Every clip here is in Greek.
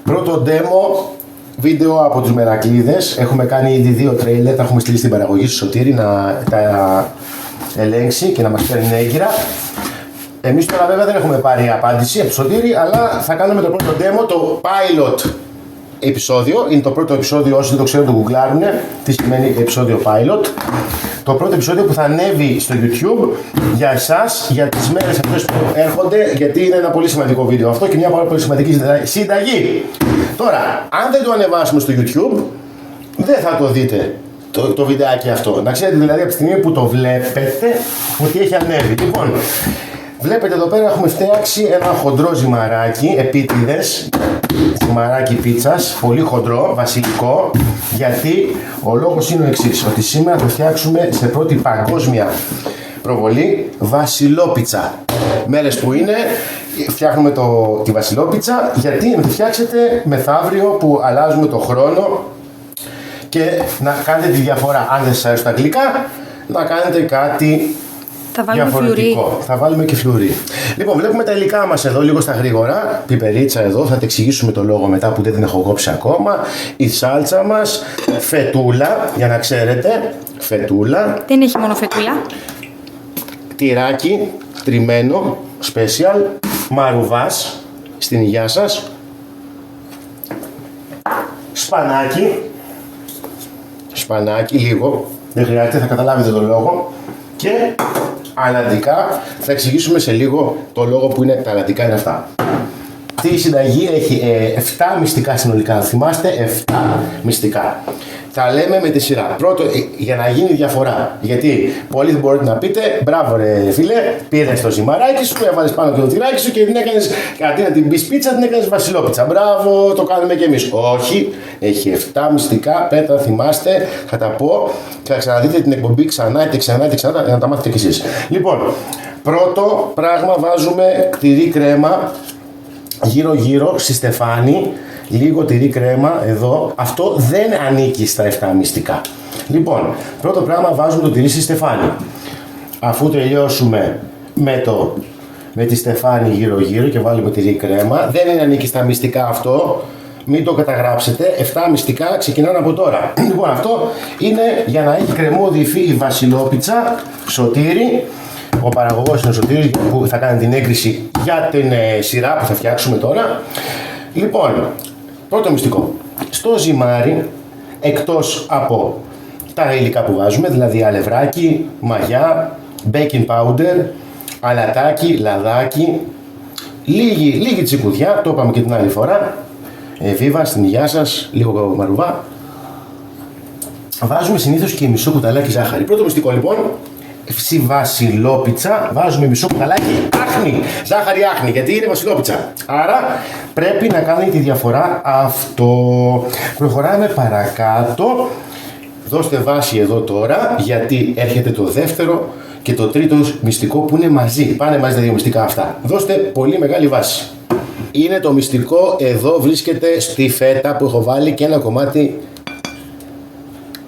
Πρώτο demo βίντεο από τους Μερακλείδες. Έχουμε κάνει ήδη 2 τρέιλερ, τα έχουμε στείλει στην παραγωγή στο Σωτήρη να τα ελέγξει και να μας φέρει έγκυρα. Εμείς τώρα βέβαια δεν έχουμε πάρει απάντηση από το Σωτήρη, αλλά θα κάνουμε το πρώτο demo, το pilot επεισόδιο. Είναι το πρώτο επεισόδιο, όσοι δεν το ξέρουν το γκουγκλάρουνε, τι σημαίνει επεισόδιο pilot. Το πρώτο επεισόδιο που θα ανέβει στο YouTube για εσάς, για τις μέρες αυτές που έρχονται, γιατί είναι ένα πολύ σημαντικό βίντεο αυτό και μια πολύ σημαντική συνταγή. Τώρα, αν δεν το ανεβάσουμε στο YouTube, δεν θα το δείτε το βιντεάκι αυτό. Να ξέρετε δηλαδή από τη στιγμή που το βλέπετε ότι έχει ανέβει. Λοιπόν, βλέπετε εδώ πέρα έχουμε φτιάξει ένα χοντρό ζυμαράκι, επίτηδες, ζυμαράκι πίτσας, πολύ χοντρό, βασιλικό, γιατί ο λόγος είναι ο εξής, ότι σήμερα θα φτιάξουμε σε πρώτη παγκόσμια προβολή βασιλόπιτσα. Μέρες που είναι, φτιάχνουμε τη βασιλόπιτσα, γιατί να τη φτιάξετε μεθαύριο που αλλάζουμε το χρόνο και να κάνετε τη διαφορά. Αν δεν σας αρέσουν τα αγγλικά, να κάνετε κάτι διαφορετικό. Φλουρί. Θα βάλουμε και φλουρί. Λοιπόν, βλέπουμε τα υλικά μας εδώ λίγο στα γρήγορα. Πιπερίτσα εδώ, θα τα εξηγήσουμε το λόγο μετά που δεν την έχω κόψει ακόμα. Η σάλτσα μας, φετούλα, για να ξέρετε. Φετούλα. Δεν έχει μόνο φετούλα. Τυράκι, τριμμένο, special. Μαρουβάς, στην υγειά σας. Σπανάκι. Σπανάκι, λίγο. Δεν χρειάζεται, θα καταλάβετε το λόγο. Και αλαντικά, θα εξηγήσουμε σε λίγο το λόγο που είναι τα αλαντικά είναι αυτά. Αυτή η συνταγή έχει 7 μυστικά συνολικά, θυμάστε, 7 μυστικά. Θα λέμε με τη σειρά. Πρώτο, για να γίνει διαφορά. Γιατί πολλοί δεν μπορείτε να πείτε, μπράβο ρε φίλε, πήρες το ζυμαράκι σου, έβαλες πάνω και το τυράκι σου και την έκανες, αντί να την πεις πίτσα, την έκανες βασιλόπιτσα. Μπράβο, το κάνουμε κι εμείς. Όχι, έχει 7 μυστικά, πέτα, θυμάστε, θα τα πω και θα ξαναδείτε την εκπομπή ξανά για να τα μάθετε κι εσείς. Λοιπόν, πρώτο πράγμα βάζουμε τυρί κρέμα γύρω-γύρω στη στεφάνη. Λίγο τυρί κρέμα εδώ, αυτό δεν ανήκει στα 7 μυστικά. Λοιπόν, πρώτο πράγμα βάζουμε το τυρί στη στεφάνη. Αφού τελειώσουμε με τη στεφάνη γύρω-γύρω και βάλουμε τυρί κρέμα, δεν ανήκει στα μυστικά αυτό, μην το καταγράψετε, 7 μυστικά ξεκινάνε από τώρα. Λοιπόν, αυτό είναι για να έχει κρεμόδι υφή η βασιλόπιτσα, Σωτήρη. Ο παραγωγός είναι ο Σωτήρης που θα κάνει την έγκριση για την σειρά που θα φτιάξουμε τώρα. Λοιπόν, πρώτο μυστικό. Στο ζυμάρι, εκτός από τα υλικά που βάζουμε, δηλαδή αλευράκι, μαγιά, baking powder, αλατάκι, λαδάκι, λίγη τσικουδιά, το είπαμε και την άλλη φορά, βίβα στην υγειά σας, λίγο μαρουβά. Βάζουμε συνήθως και μισό κουταλάκι ζάχαρη. Πρώτο μυστικό λοιπόν. Στη βασιλόπιτσα βάζουμε μισό κουταλάκι άχνη, ζάχαρη άχνη, γιατί είναι βασιλόπιτσα. Άρα πρέπει να κάνει τη διαφορά αυτό. Προχωράμε παρακάτω. Δώστε βάση εδώ τώρα, γιατί έρχεται το δεύτερο και το τρίτο μυστικό που είναι μαζί. Πάνε μαζί τα δύο μυστικά αυτά. Δώστε πολύ μεγάλη βάση. Είναι το μυστικό, εδώ βρίσκεται στη φέτα που έχω βάλει και ένα κομμάτι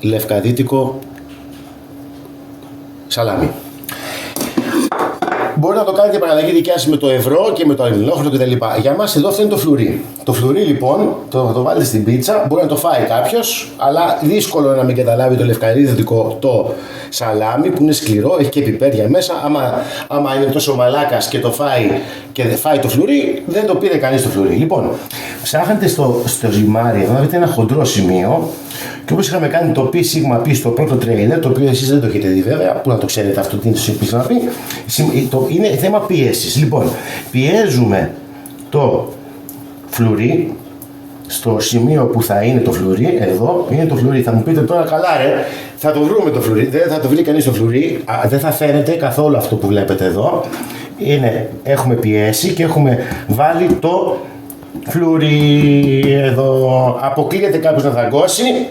λευκαδίτικο σαλάμι. Μπορείτε να το κάνετε παραλλαγή δικιά σας με το ευρώ και με το αλληλόχρονο κτλ. Για μας εδώ αυτό είναι το φλουρί. Το φλουρί λοιπόν το βάλετε στην πίτσα, μπορεί να το φάει κάποιος, αλλά δύσκολο να μην καταλάβει το λευκαρίδικο το σαλάμι που είναι σκληρό, έχει και πιπέρια μέσα. Άμα είναι τόσο μαλάκας και το φάει και δεν φάει το φλουρί, δεν το πήρε κανείς το φλουρί. Λοιπόν, ψάχνετε στο ζυμάρι εδώ να δείτε ένα χοντρό σημείο. Και όπως είχαμε κάνει το π στο πρώτο τρέιλερ, το οποίο εσείς δεν το έχετε δει βέβαια, που να το ξέρετε αυτό τι είναι να πει, είναι θέμα πίεσης. Λοιπόν, πιέζουμε το φλουρί στο σημείο που θα είναι το φλουρί, εδώ είναι το φλουρί. Θα μου πείτε τώρα καλά ρε, θα το βρούμε το φλουρί, δεν θα το βρει κανείς το φλουρί, δεν θα φαίνεται καθόλου αυτό που βλέπετε εδώ. Έχουμε πιέσει και έχουμε βάλει το φλουρί εδώ. Αποκλείεται κάποιος να δαγκώσει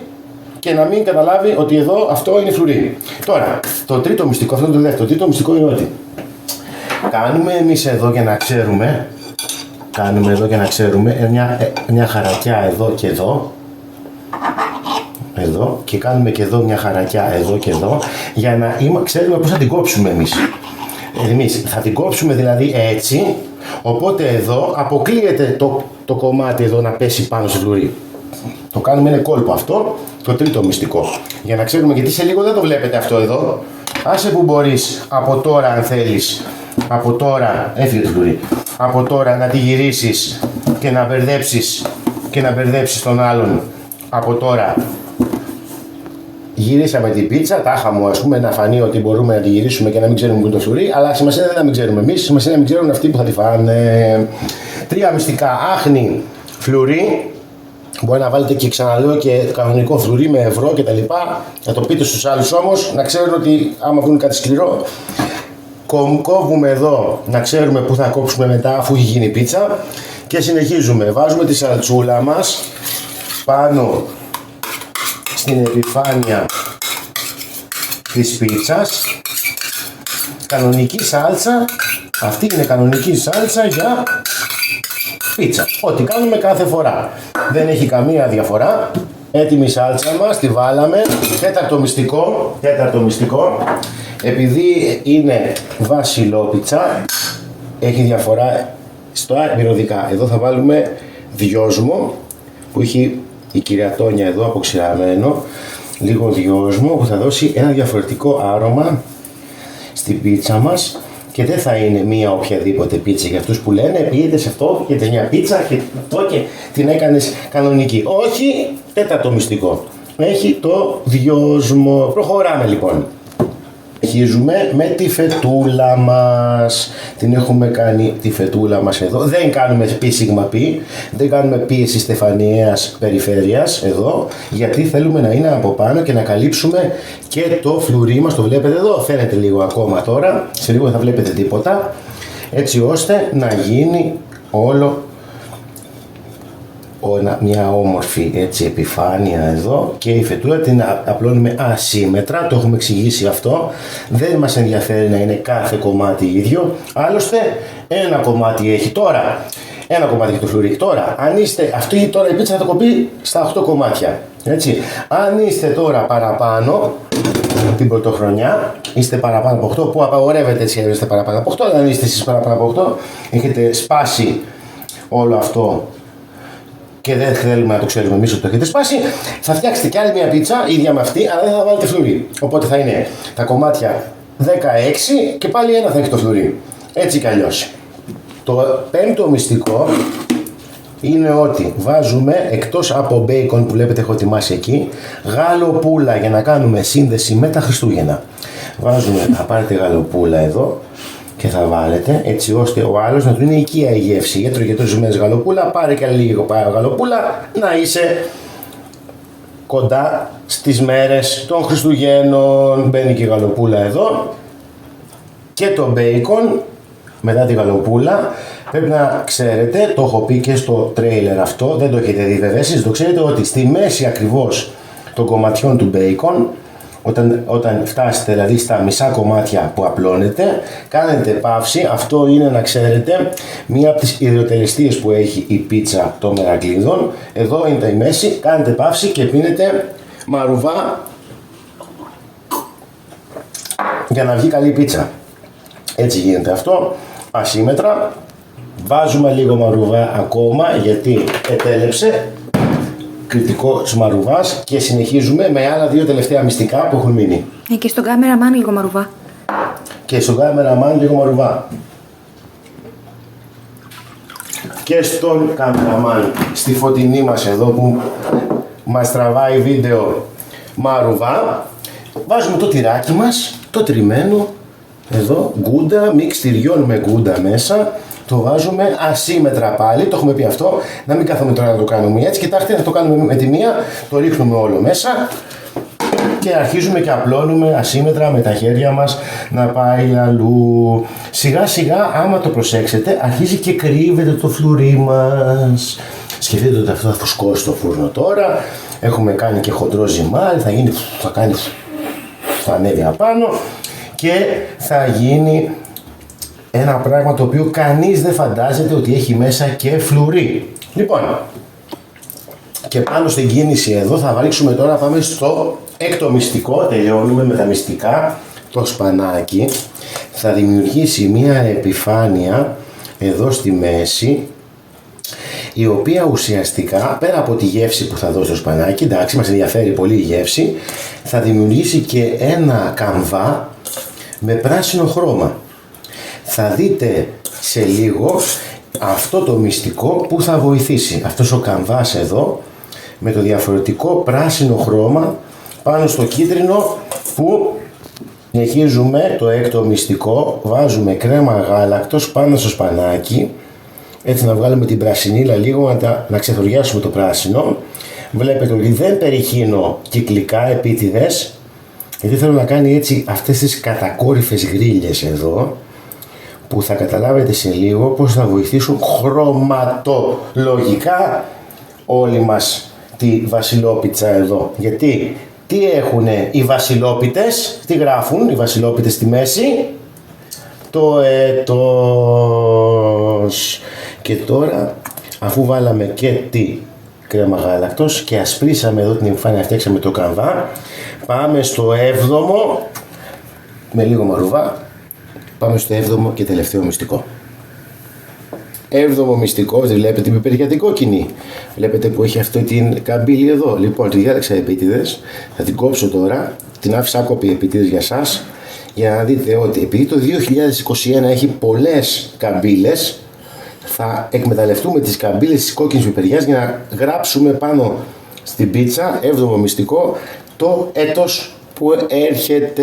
και να μην καταλάβει ότι εδώ αυτό είναι φλουρί. Τώρα, το τρίτο μυστικό, αυτό είναι το δεύτερο. Το τρίτο μυστικό είναι ότι κάνουμε εμείς εδώ για να ξέρουμε, μια χαρακιά εδώ και εδώ, και κάνουμε και εδώ μια χαρακιά εδώ και εδώ, για να ξέρουμε πώς θα την κόψουμε εμείς. Εμείς θα την κόψουμε δηλαδή έτσι, Οπότε εδώ αποκλείεται το κομμάτι εδώ να πέσει πάνω στη φλουρί. Το κάνουμε, είναι κόλπο αυτό, το τρίτο μυστικό. Για να ξέρουμε, γιατί σε λίγο δεν το βλέπετε αυτό εδώ. Άσε που μπορείς από τώρα, αν θέλεις, από τώρα, έφυγε τη φλουρί, από τώρα να τη γυρίσεις και να μπερδέψεις τον άλλον. Από τώρα γυρίσαμε την πίτσα, τάχα μου, ας πούμε, να φανεί ότι μπορούμε να τη γυρίσουμε και να μην ξέρουμε που είναι το φλουρί, αλλά σημασία δεν είναι να μην ξέρουμε εμείς, σημασία είναι να μην ξέρουν αυτοί που θα τη φάνε. Τρία μυστικά: άχνη, φλουρί. Μπορεί να βάλετε και, ξαναλέω, και κανονικό φλουρί με ευρώ και τα λοιπά. Να το πείτε στους άλλους όμως, να ξέρουν ότι άμα βγουν κάτι σκληρό, κόβουμε εδώ, να ξέρουμε πού θα κόψουμε μετά αφού έχει γίνει η πίτσα. Και συνεχίζουμε, βάζουμε τη σαλτσούλα μας πάνω στην επιφάνεια της πίτσας. Κανονική σάλτσα, αυτή είναι κανονική σάλτσα για πίτσα. Ό,τι κάνουμε κάθε φορά. Δεν έχει καμία διαφορά. Έτοιμη η σάλτσα μας, τη βάλαμε. Τέταρτο μυστικό. Επειδή είναι βασιλόπιτσα, έχει διαφορά στα μυρωδικά. Εδώ θα βάλουμε δυόσμο που έχει η κυρία Τόνια εδώ αποξηραμένο. Λίγο δυόσμο που θα δώσει ένα διαφορετικό άρωμα στην πίτσα μας. Και δεν θα είναι μία οποιαδήποτε πίτσα για αυτούς που λένε πήγαινε σε αυτό και μια πίτσα και αυτό και την έκανες κανονική. Όχι, τέταρτο μυστικό. Έχει το δυόσμο. Προχωράμε λοιπόν. Αρχίζουμε με τη φετούλα μας. Την έχουμε κάνει τη φετούλα μας εδώ. Δεν κάνουμε πι σίγμα πι. Δεν κάνουμε πίεση στεφανιαίας περιφέρειας εδώ. Γιατί θέλουμε να είναι από πάνω και να καλύψουμε και το φλουρί μας. Το βλέπετε εδώ. Φαίνεται λίγο ακόμα τώρα. Σε λίγο δεν θα βλέπετε τίποτα. Έτσι ώστε να γίνει όλο μια όμορφη έτσι επιφάνεια εδώ, και η φετούλα την απλώνουμε ασύμμετρα, το έχουμε εξηγήσει αυτό. Δεν μας ενδιαφέρει να είναι κάθε κομμάτι ίδιο, άλλωστε ένα κομμάτι έχει τώρα. Ένα κομμάτι έχει το φλουρί. Τώρα, αν είστε, αυτή τώρα η πίτσα θα το κοπεί στα 8 κομμάτια. Έτσι. Αν είστε τώρα παραπάνω, την πρωτοχρονιά, είστε παραπάνω από 8, που απαγορεύεται έτσι, είστε παραπάνω από 8, αλλά αν είστε εσείς παραπάνω από 8, έχετε σπάσει όλο αυτό και δεν θέλουμε να το ξέρουμε εμείς ότι το έχετε σπάσει, θα φτιάξετε κι άλλη μια πίτσα, ίδια με αυτή, αλλά δεν θα βάλετε φλουρί. Οπότε θα είναι τα κομμάτια 16 και πάλι ένα θα έχει το φλουρί. Έτσι κι αλλιώς. Το πέμπτο μυστικό είναι ότι βάζουμε, εκτός από μπέικον που βλέπετε έχω ετοιμάσει εκεί, γαλοπούλα για να κάνουμε σύνδεση με τα Χριστούγεννα. Βάζουμε, θα πάρετε γαλοπούλα εδώ και θα βάλετε έτσι ώστε ο άλλος να του είναι οικία η γεύση. Έτρωγε τόσες μέρες γαλοπούλα, πάρε και λίγο γαλοπούλα, να είσαι κοντά στις μέρες των Χριστουγέννων. Μπαίνει και η γαλοπούλα εδώ και το μπέικον μετά τη γαλοπούλα. Πρέπει να ξέρετε, το έχω πει και στο τρέιλερ αυτό, δεν το έχετε δει βέβαια εσείς, το ξέρετε ότι στη μέση ακριβώς των κομματιών του μπέικον, όταν φτάσετε δηλαδή στα μισά κομμάτια που απλώνετε, κάνετε παύση. Αυτό είναι, να ξέρετε, μία από τις ιδιοτελεστίες που έχει η πίτσα των Μερακλείδων. Εδώ είναι η μέση, κάνετε παύση και πίνετε μαρουβά για να βγει καλή πίτσα. Έτσι γίνεται αυτό, ασύμμετρα. Βάζουμε λίγο μαρουβά ακόμα γιατί ετέλεψε. Κριτικός μαρουβάς και συνεχίζουμε με άλλα δύο τελευταία μυστικά που έχουν μείνει. Και στον κάμεραμαν λίγο μαρουβά. Και στον κάμεραμαν λίγο μαρουβά. Και στον κάμεραμαν, στη φωτεινή μας εδώ που μας τραβάει βίντεο, μαρουβά. Βάζουμε το τυράκι μας, το τριμμένο, εδώ, γκούντα, μίξ τυριών με γκούντα μέσα. Το βάζουμε ασύμμετρα πάλι, το έχουμε πει αυτό, να μην κάθομαι τώρα να το κάνουμε έτσι. Κοιτάξτε, θα το κάνουμε με τη μία, το ρίχνουμε όλο μέσα και αρχίζουμε και απλώνουμε ασύμμετρα με τα χέρια μας να πάει αλλού. Σιγά σιγά, άμα το προσέξετε, αρχίζει και κρύβεται το φλουρί μας. Σκεφτείτε ότι αυτό θα φουσκώσει το φούρνο τώρα, έχουμε κάνει και χοντρό ζυμάρι, θα ανέβει απάνω και θα γίνει ένα πράγμα το οποίο κανείς δεν φαντάζεται ότι έχει μέσα και φλουρί. Λοιπόν, και πάνω στην κίνηση εδώ θα βάλουμε τώρα, πάμε στο έκτο μυστικό, τελειώνουμε με τα μυστικά. Το σπανάκι θα δημιουργήσει μια επιφάνεια εδώ στη μέση, η οποία ουσιαστικά πέρα από τη γεύση που θα δώσει το σπανάκι, εντάξει μας ενδιαφέρει πολύ η γεύση, θα δημιουργήσει και ένα καμβά με πράσινο χρώμα. Θα δείτε σε λίγο αυτό το μυστικό που θα βοηθήσει. Αυτός ο καμβάς εδώ με το διαφορετικό πράσινο χρώμα πάνω στο κίτρινο που συνεχίζουμε το έκτο μυστικό. Βάζουμε κρέμα γάλακτος πάνω στο σπανάκι, έτσι να βγάλουμε την πρασινίλα λίγο, να ξεθοριάσουμε το πράσινο. Βλέπετε ότι δεν περιχύνω κυκλικά επίτηδες, γιατί θέλω να κάνει έτσι αυτές τις κατακόρυφες γρίλες εδώ, που θα καταλάβετε σε λίγο πως θα βοηθήσουν χρωματολογικά όλη μας τη βασιλόπιτσα εδώ. Γιατί τι έχουνε οι βασιλόπιτες, τι γράφουν οι βασιλόπιτες στη μέση? Το έτος. Και τώρα, αφού βάλαμε και τη κρέμα γάλακτος και ασπρίσαμε εδώ την εμφάνεια, φτιάξαμε το καμβά, πάμε στο 7ο, με λίγο μαρουβά, πάμε στο 7ο και τελευταίο μυστικό. 7ο μυστικό, βλέπετε την πιπεριατικόκκινη. Βλέπετε που έχει αυτή την καμπύλη εδώ. Λοιπόν, τη διάλεξα επίτηδες, θα την κόψω τώρα, την άφησα άκοπη επίτηδες για σας, για να δείτε ότι επειδή το 2021 έχει πολλές καμπύλες, θα εκμεταλλευτούμε τις καμπύλες της κόκκινης πιπεριάς για να γράψουμε πάνω στην πίτσα, 7ο μυστικό, το έτος που έρχεται.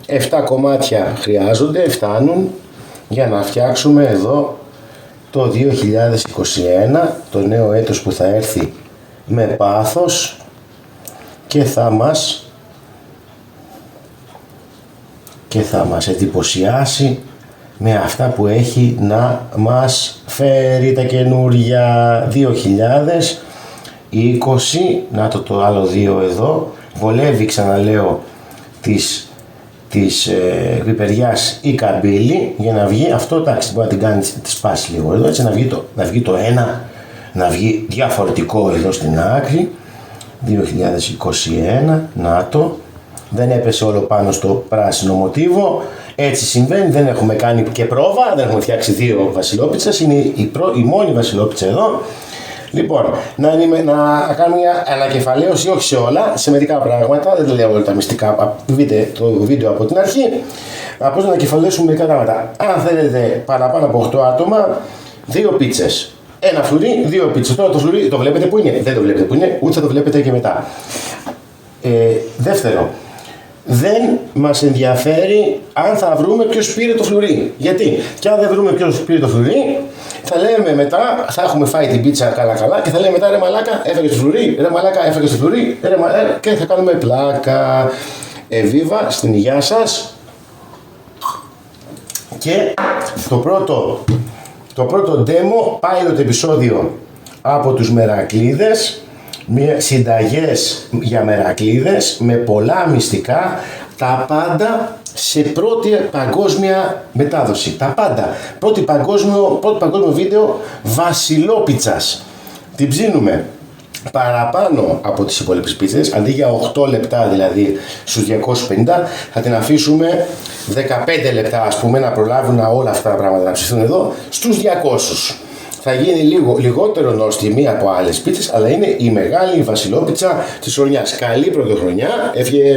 7 κομμάτια χρειάζονται, φτάνουν για να φτιάξουμε εδώ το 2021, το νέο έτος που θα έρθει με πάθος και θα μας εντυπωσιάσει με αυτά που έχει να μας φέρει τα καινούργια. 2020, να το άλλο 2 εδώ, βολεύει, ξαναλέω, της πιπεριάς η καμπύλη για να βγει αυτό, εντάξει, μπορεί να την κάνει, τη σπάσει λίγο εδώ, έτσι να βγει το ένα, να βγει διαφορετικό εδώ στην άκρη. 2021, να το, δεν έπεσε όλο πάνω στο πράσινο μοτίβο, έτσι συμβαίνει, δεν έχουμε κάνει και πρόβα, δεν έχουμε φτιάξει 2 βασιλόπιτσες, είναι η μόνη βασιλόπιτσα εδώ. Λοιπόν, να κάνουμε μια ανακεφαλαίωση, όχι σε όλα, σε μερικά πράγματα, δεν λέω όλα τα μυστικά, δείτε το βίντεο από την αρχή, απλώς να ανακεφαλαίωσουμε μερικά πράγματα. Αν θέλετε παραπάνω από 8 άτομα, 2 πίτσες. Ένα φλουρί, 2 πίτσες. Τώρα το φλουρί το βλέπετε που είναι? Δεν το βλέπετε που είναι, ούτε θα το βλέπετε και μετά. Δεύτερο, δεν μας ενδιαφέρει αν θα βρούμε ποιος πήρε το φλουρί. Γιατί? Και αν δεν βρούμε ποιος πήρε το φλουρί, θα λέμε μετά, θα έχουμε φάει την πίτσα καλά και θα λέμε μετά, ρε μαλάκα, έφαγες το φλουρί, ρε μαλάκα, έφαγες το φλουρί, και θα κάνουμε πλάκα. Εβίβα, στην υγειά σας. Και το πρώτο demo, pilot επεισόδιο από τους Μερακλείδες, συνταγές για Μερακλείδες με πολλά μυστικά, τα πάντα σε πρώτη παγκόσμια μετάδοση. Τα πάντα. Πρώτο παγκόσμιο βίντεο βασιλόπιτσας. Την ψήνουμε παραπάνω από τις υπόλοιπες πίτσες, αντί για 8 λεπτά δηλαδή στους 250, θα την αφήσουμε 15 λεπτά ας πούμε να προλάβουν όλα αυτά τα πράγματα να ψηθούν εδώ στους 200. Θα γίνει λιγότερο νόστιμη από άλλες πίτσες, αλλά είναι η μεγάλη βασιλόπιτσα της χρονιάς. Καλή πρωτοχρονιά.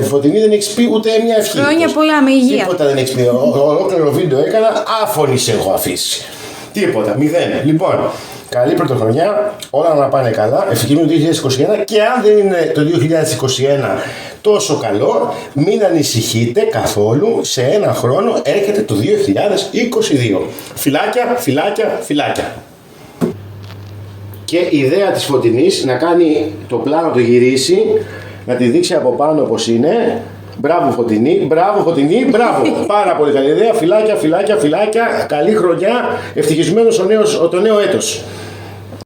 Φωτεινή, δεν έχεις πει ούτε μια ευχή. Χρόνια πολλά, με υγεία. Τίποτα δεν έχεις πει. Ολόκληρο βίντεο έκανα, άφωνη σε έχω αφήσει. Τίποτα, 0. Λοιπόν, καλή πρωτοχρονιά, όλα να πάνε καλά. Ευτυχισμένο το 2021, και αν δεν είναι το 2021 τόσο καλό, μην ανησυχείτε καθόλου. Σε ένα χρόνο έρχεται το 2022. Φιλάκια, φιλάκια, φιλάκια. Και η ιδέα της Φωτεινής να κάνει το πλάνο, το γυρίσει, να τη δείξει από πάνω όπως είναι. Μπράβο Φωτεινή, μπράβο Φωτεινή, μπράβο. Πάρα πολύ καλή ιδέα. Φιλάκια, φιλάκια, φιλάκια. Καλή χρονιά. Ευτυχισμένος το νέο έτος.